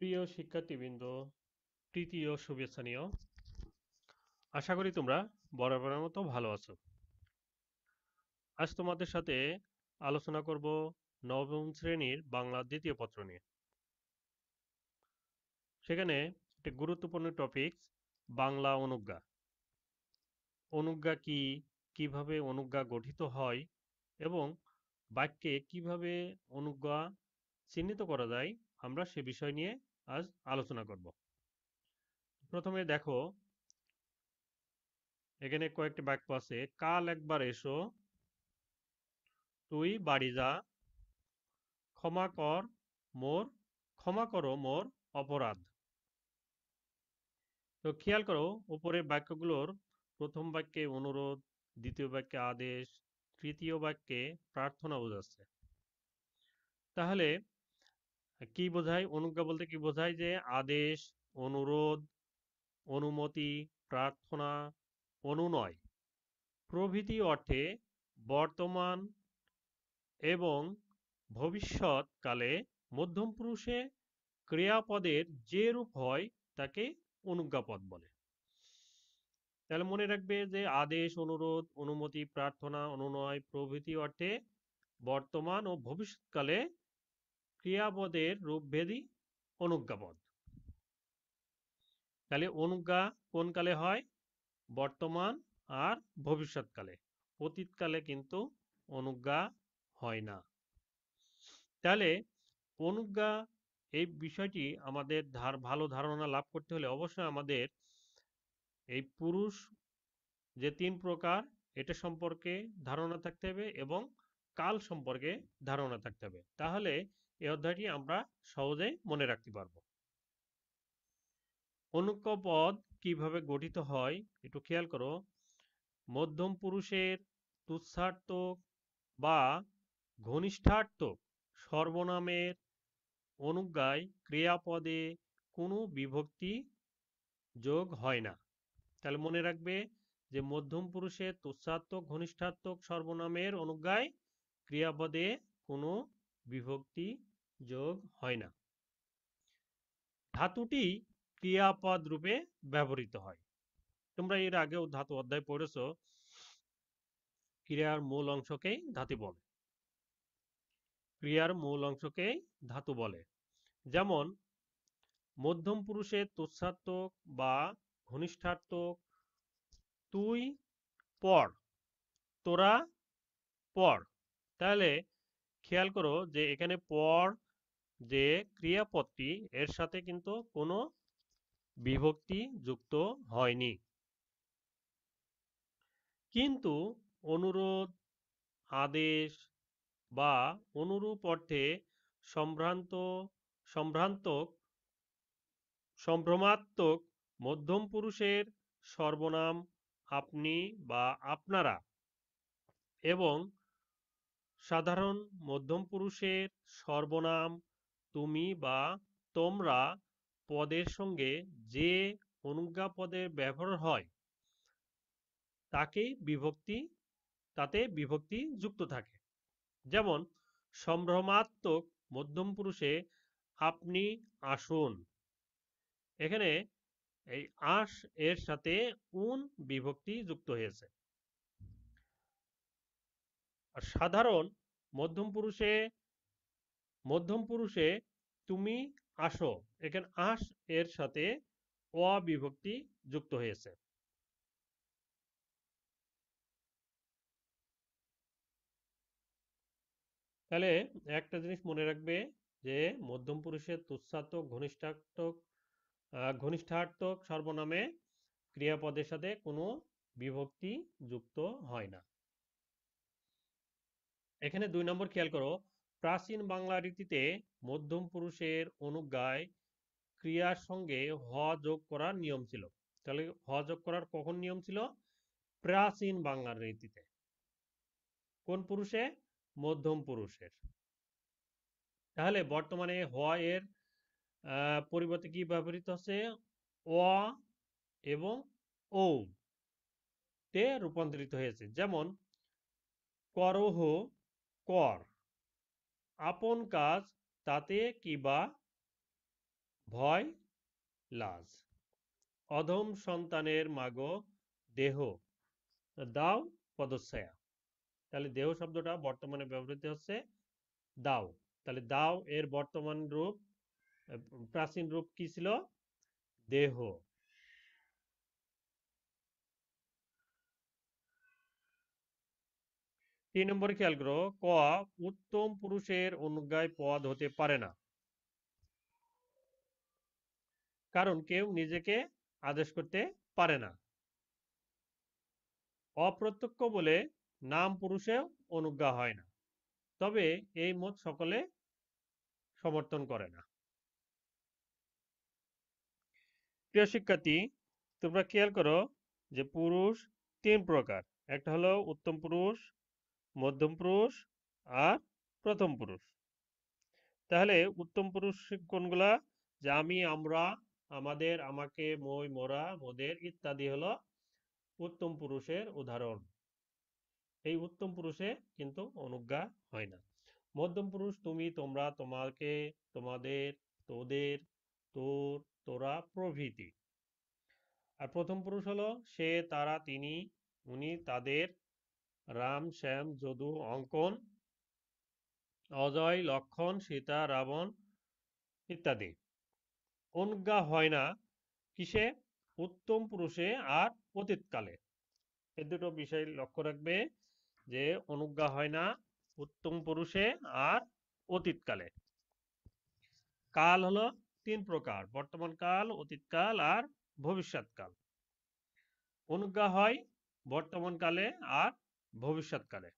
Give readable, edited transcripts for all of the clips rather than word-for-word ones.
প্রিয় শিক্ষার্থীবৃন্দ, প্রীতি ও শুভেচ্ছা নিও। আশা করি তোমরা বরাবরের মতো ভালো আছো। আজ তোমাদের সাথে আলোচনা করব নবম শ্রেণীর বাংলা দ্বিতীয় পত্র নিয়ে। সেখানে একটি গুরুত্বপূর্ণ টপিক বাংলা অনুজ্ঞা। অনুজ্ঞা কি, কিভাবে অনুজ্ঞা গঠিত হয় এবং বাক্যে কিভাবে অনুজ্ঞা চিহ্নিত করা যায়, আমরা সে বিষয় নিয়ে আজ আলোচনা করব। প্রথমে দেখো, এখানে কয়েকটি বাক্য আছে। কাল একবার এসো, তুই বাড়ি যা, ক্ষমা কর মোর ক্ষমা করো মোর অপরাধ। তো খেয়াল করো, উপরের বাক্যগুলোর প্রথম বাক্যে অনুরোধ, দ্বিতীয় বাক্যে আদেশ, তৃতীয় বাক্যে প্রার্থনা বোঝাচ্ছে। তাহলে কি বোঝায়? অনুজ্ঞা বলতে কি বোঝায়? যে আদেশ, অনুরোধ, অনুমতি, প্রার্থনা, অনুনয় প্রভৃতি অর্থে বর্তমান এবং ভবিষ্যৎ কালে মধ্যম পুরুষে ক্রিয়াপদের যে রূপ হয় তাকে অনুজ্ঞাপদ বলে। তাহলে মনে রাখবে যে আদেশ, অনুরোধ, অনুমতি, প্রার্থনা, অনুনয় প্রভৃতি অর্থে বর্তমান ও ভবিষ্যৎকালে ক্রিয়াপদের রূপভেদই অনুজ্ঞাপদ। তাহলে অনুজ্ঞা কোন কালে হয়? বর্তমান আর ভবিষ্যৎকালে। অতীতকালে কিন্তু অনুজ্ঞা হয় না। তাহলে অনুজ্ঞা এই বিষয়টি আমাদের ভালো ধারণা লাভ করতে হলে অবশ্যই আমাদের এই পুরুষ যে ৩ প্রকার এটা সম্পর্কে ধারণা থাকতে হবে এবং কাল সম্পর্কে ধারণা থাকতে হবে। তাহলে এই অধ্যায়টি আমরা সহজেই মনে রাখতে পারবো। অনুজ্ঞা পদ কিভাবে গঠিত হয় একটু খেয়াল করো। মধ্যম পুরুষের তুচ্ছার্থক বা ঘনিষ্ঠার্থক সর্বনামের অনুজ্ঞায় ক্রিয়াপদে কোনো বিভক্তি যোগ হয় না। তাহলে মনে রাখবে যে মধ্যম পুরুষের তুচ্ছার্থক ঘনিষ্ঠার্থক সর্বনামের অনুজ্ঞায় ক্রিয়াপদে কোনো বিভক্তি যোগ হয় না। ধাতুটি ক্রিয়াপদ রূপে ব্যবহৃত হয়। তোমরা এর আগেও ধাতু অধ্যায় পড়েছো। ক্রিয়ার মূল অংশকেই ধাতু বলে। ক্রিয়ার মূল অংশকেই ধাতু বলে। যেমন মধ্যম পুরুষের তুচ্ছার্থক বা ঘনিষ্ঠার্থক তুই পড়, তোরা পড়। তাহলে খেয়াল করো যে এখানে পড় যে ক্রিয়াপদটি এর সাথে কিন্তু কোনো বিভক্তি যুক্ত হয়নি। কিন্তু অনুরোধ, আদেশ বা অনুরূপ অর্থে সম্ভ্রান্ত সম্ভ্রান্তক সম্ভ্রমাত্মক মধ্যম পুরুষের সর্বনাম আপনি বা আপনারা এবং সাধারণ মধ্যম পুরুষের সর্বনাম তুমি বা তোমরা পদের সঙ্গে যে অনুজ্ঞা পদের ব্যবহার হয় তাতে বিভক্তি যুক্ত থাকে। যেমন সম্ভ্রমাত্মক মধ্যম পুরুষে আপনি আসুন, এখানে এই আস এর সাথে উন বিভক্তি যুক্ত হয়েছে। আর সাধারণ মধ্যম পুরুষে তুমি আসো, এখানে আস এর সাথে অ বিভক্তি যুক্ত হয়েছে। তাহলে একটা জিনিস মনে রাখবে যে মধ্যম পুরুষের তুচ্ছার্থক ঘনিষ্ঠার্থক সর্বনামে ক্রিয়াপদের সাথে কোনো বিভক্তি যুক্ত হয় না। এখানে ২ নম্বর খেয়াল করো। প্রাচীন বাংলা রীতিতে মধ্যম পুরুষের অনুজ্ঞায় ক্রিয়ার সঙ্গে হ যোগ করার নিয়ম ছিল। তাহলে হ যোগ করার কখন নিয়ম ছিল? প্রাচীন বাংলার রীতিতে। কোন পুরুষে? মধ্যম পুরুষের। তাহলে বর্তমানে হ এর পরিবর্তে কি ব্যবহৃত হচ্ছে? অ এবং ও তে রূপান্তরিত হয়েছে। যেমন করহ, কর, আপন কাজ তাতে কি বা ভয় লাজ। অধম সন্তানের মাগো দেহ দাও পদচ্ছায়া। তাহলে দেহ শব্দটা বর্তমানে ব্যবহৃত হচ্ছে দাও। তাহলে দাও এর বর্তমান রূপ, প্রাচীন রূপ কি ছিল? দেহ। 3 নম্বরে খেয়াল করো, ক উত্তম পুরুষের অনুজ্ঞায় পদ হতে পারে না, কারণ কেউ নিজেকে আদেশ করতে পারে না। অপ্রত্যক্ষ বলে নাম পুরুষেও অনুজ্ঞা হয় না, তবে এই মত সকলে সমর্থন করে না। প্রিয় শিক্ষার্থী, তোমরা খেয়াল করো যে পুরুষ 3 প্রকার। একটা হলো উত্তম পুরুষ, মধ্যম পুরুষ আর প্রথম পুরুষ। তাহলে উত্তম পুরুষ কোনগুলা? যে আমি, আমরা, আমাদের, আমাকে, মই, মোরা, মোদের ইত্যাদি হলো উত্তম পুরুষের উদাহরণ। এই উত্তম পুরুষে কিন্তু অনুজ্ঞা হয় না। মধ্যম পুরুষ তুমি, তোমরা, তোমাকে, তোমাদের, তোদের, তোর, তোরা প্রভৃতি। আর প্রথম পুরুষ হলো সে, তারা, তিনি, উনি, তাদের, রাম, শ্যাম, যদু, অঙ্কন, অজয়, লক্ষণ, সীতা, রাবণ ইত্যাদি। অনুজ্ঞা হয় না কিসে? উত্তম পুরুষে আর অতীতকালে। এই দুটো বিষয় লক্ষ্য রাখবে যে অনুজ্ঞা হয় না উত্তম পুরুষে আর অতীতকালে। কাল হলো 3 প্রকার: বর্তমান কাল, অতীতকাল আর ভবিষ্যৎকাল। অনুজ্ঞা হয় বর্তমান কালে আর ভবিষ্যৎকালে।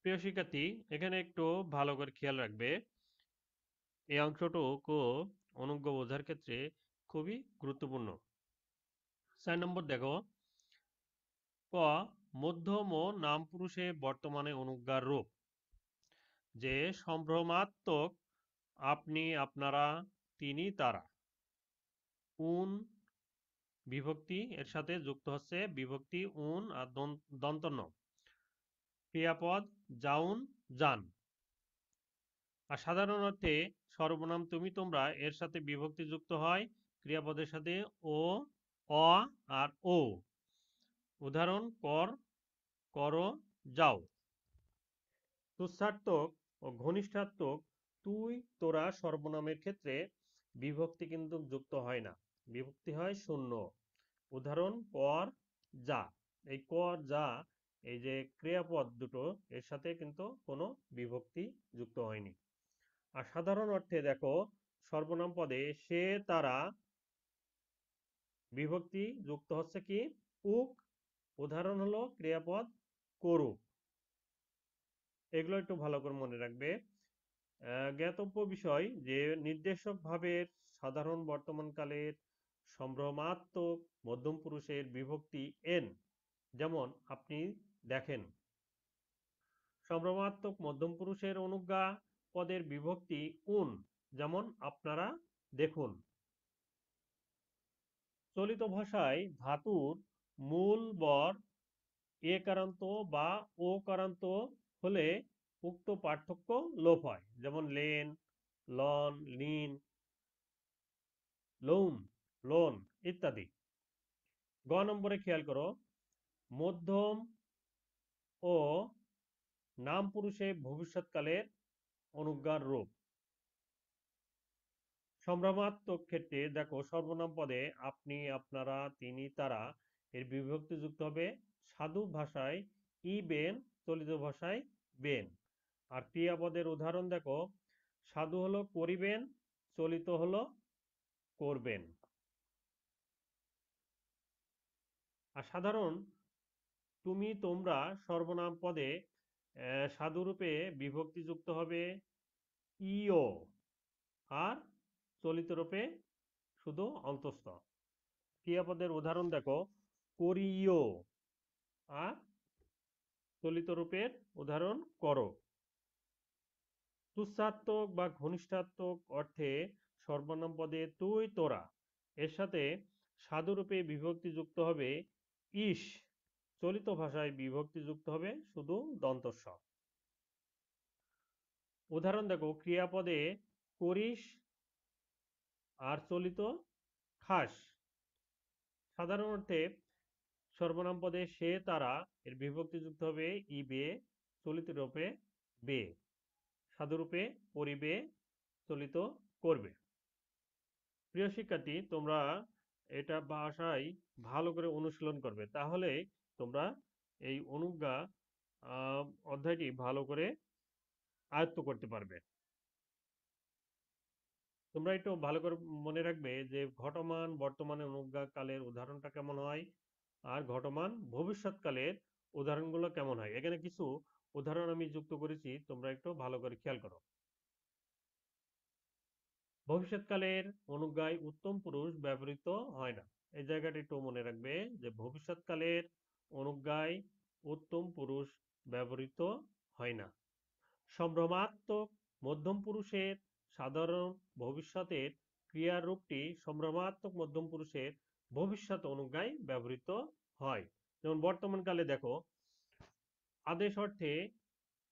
প্রিয় শিক্ষার্থী, এখানে একটু ভালো করে খেয়াল রাখবে। এই অংশটুকু অনুজ্ঞা বোঝার ক্ষেত্রে খুবই গুরুত্বপূর্ণ। 4 নম্বর দেখো, ক মধ্যম ও নাম পুরুষে বর্তমানে অনুজ্ঞার রূপ। যে সম্ভ্রমাত্মক আপনি, আপনারা, তিনি, তারা। উন বিভক্তি এর সাথে যুক্ত হচ্ছে বিভক্তি উন আর দন্ত ন। ক্রিয়াপদ যাউন, যান। আর সাধারণ অর্থে সর্বনাম তুমি, তোমরা এর সাথে বিভক্তি যুক্ত হয় ক্রিয়াপদের সাথে ও, অ আর ও। উদাহরণ কর, করো, যাও। তুচ্ছার্থক ও ঘনিষ্ঠার্থক তুই, তোরা সর্বনামের ক্ষেত্রে বিভক্তি কিন্তু যুক্ত হয় না, বিভক্তি হয় শূন্য। উদাহরণ কর, যা। এই কর, যা, এই যে ক্রিয়াপদ দুটো, এর সাথে কিন্তু কোনো বিভক্তি যুক্ত হয়নি। আর সাধারণ অর্থে দেখো, সর্বনাম পদে সে, তারা বিভক্তি যুক্ত হচ্ছে কি? উক। উদাহরণ হলো ক্রিয়াপদ করুক। এগুলো একটু ভালো করে মনে রাখবে। জ্ঞাতব্য বিষয় যে নির্দেশক ভাবের সাধারণ বর্তমানকালের সম্ভ্রমাত্মক মধ্যম পুরুষের বিভক্তি এন। যেমন আপনি দেখেন। সম্ভ্রমাত্মক মধ্যম পুরুষের অনুজ্ঞা পদের বিভক্তি উন। যেমন আপনারা দেখুন। চলিত ভাষায় ধাতুর মূল বর এ কারান্ত বা ও কারান্ত হলে উক্ত পার্থক্য লোপ হয়। যেমন লেন, লন, লিন, লোন, লোন ইত্যাদি। গ নম্বরে খেয়াল করো, মধ্যম ও নাম পুরুষে ভবিষ্যৎকালের অনুজ্ঞার রূপ। সম্ভ্রমাত্মক ক্ষেত্রে দেখো, সর্বনাম পদে আপনি, আপনারা, তিনি, তারা এর বিভক্তি যুক্ত হবে সাধু ভাষায় ই বেন, চলিত ভাষায় বেন। আর ক্রিয়াপদের উদাহরণ দেখো, সাধু হলো করিবেন, চলিত হলো করবেন। আর সাধারণ তুমি, তোমরা সর্বনাম পদে সাধুরূপে বিভক্তি যুক্ত হবে ইও, আর চলিত রূপে শুধু অন্তঃস্থ। ক্রিয়াপদের উদাহরণ দেখো, করিও, আর চলিত রূপের উদাহরণ করো। তুচ্ছাত্মক বা ঘনিষ্ঠাত্মক অর্থে সর্বনাম পদে তুই, তোরা এর সাথে সাধুরূপে বিভক্তি যুক্ত হবে ইস। চলিত ভাষায় বিভক্তি যুক্ত হবে শুধু দন্তস্ব। উদাহরণ দেখো, ক্রিয়াপদে করিস আর চলিত খাস। সাধারণ অর্থে সর্বনাম পদে সে তারা এর বিভক্তি যুক্ত হবে ইবে, চলিত রূপে বে, সাধুরূপে পরিবে, চলিত করবে। প্রিয় শিক্ষার্থী, তোমরা এটা বাসায় ভালো করে অনুশীলন করবে, তাহলে তোমরা এই অনুজ্ঞা অধ্যায়টি ভালো করে আয়ত্ত করতে পারবে। তোমরা একটু ভালো করে মনে রাখবে যে ঘটমান বর্তমানে অনুজ্ঞা কালের উদাহরণটা কেমন হয়, আর ঘটমান ভবিষ্যৎকালের উদাহরণগুলো কেমন হয়। এখানে কিছু উদাহরণ আমি যুক্ত করেছি, তোমরা একটু ভালো করে খেয়াল করো। ভবিষ্যৎকালের অনুজ্ঞায় উত্তম পুরুষ ব্যবহৃত হয় না। এই জায়গাটা একটু মনে রাখবে যে ভবিষ্যৎকালের অনুজ্ঞায় উত্তম পুরুষ ব্যবহৃত হয় না। সম্ভ্রমাত্মক মধ্যম পুরুষের সাধারণ ভবিষ্যতের ক্রিয়ার রূপটি সম্ভ্রমাত্মক মধ্যম পুরুষের ভবিষ্যৎ অনুজ্ঞায় ব্যবহৃত হয়। যেমন বর্তমানকালে দেখো, আদেশ অর্থে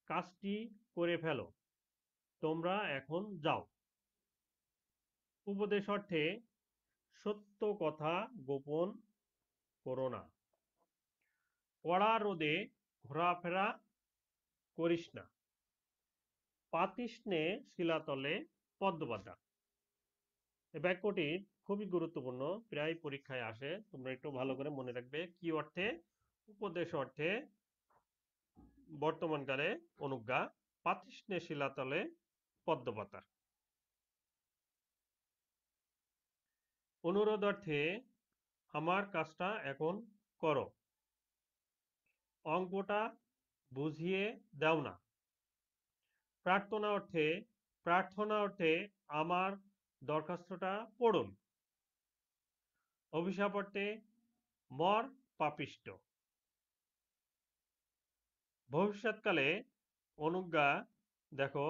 কাজটি করে ফেলো, তোমরা এখন যাও। উপদেশ অর্থে সত্য কথা গোপন করো না। কড়া রোদে ঘোরাফেরা করিস না। পাতিস্নে শিলাতলে পদ্ম পাতা। এই বাক্যটি খুবই গুরুত্বপূর্ণ, প্রায় পরীক্ষায় আসে, তোমরা একটু ভালো করে মনে রাখবে। কি অর্থে? উপদেশ অর্থে বর্তমানকালে অনুজ্ঞা, পাতিস্নে শিলাতলে পদ্ম পাতা। অনুরোধ অর্থে আমার কাজটা এখন করো। অঙ্কটা বুঝিয়ে দাও না। প্রার্থনা অর্থে আমার দরখাস্তটা পড়ুন। অভিশাপ অর্থে মর পাপিষ্ট। ভবিষ্যৎকালে অনুজ্ঞা দেখো,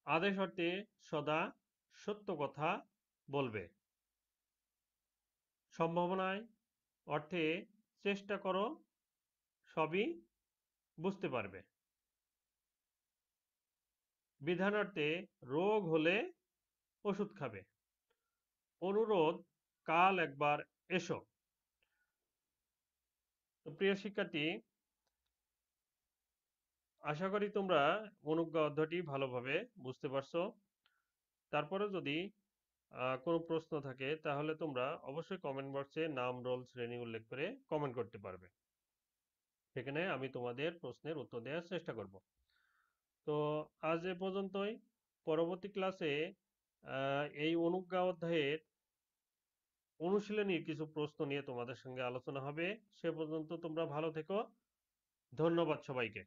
আদেশ অর্থে সদা সত্য কথা বলবে। সম্ভাবনায় অর্থে চেষ্টা করো, সবই বুঝতে পারবে। বিধান অর্থে রোগ হলে ওষুধ খাবে। অনুরোধ কাল একবার এসো। তো প্রিয় শিক্ষার্থী, আশা করি তোমরা অনুজ্ঞা অধ্যায়টি ভালোভাবে বুঝতে পারছো। তারপরে যদি কোনো প্রশ্ন থাকে তাহলে তোমরা অবশ্যই কমেন্ট বক্সে নাম, রোল, শ্রেণী উল্লেখ করে কমেন্ট করতে পারবে। সেখানে আমি তোমাদের প্রশ্নের উত্তর দেওয়ার চেষ্টা করব। তো আজ এ পর্যন্তই। পরবর্তী ক্লাসে এই অনুজ্ঞা অধ্যায়ের অনুশীলনীর কিছু প্রশ্ন নিয়ে তোমাদের সঙ্গে আলোচনা হবে। সে পর্যন্ত তোমরা ভালো থেকো। ধন্যবাদ সবাইকে।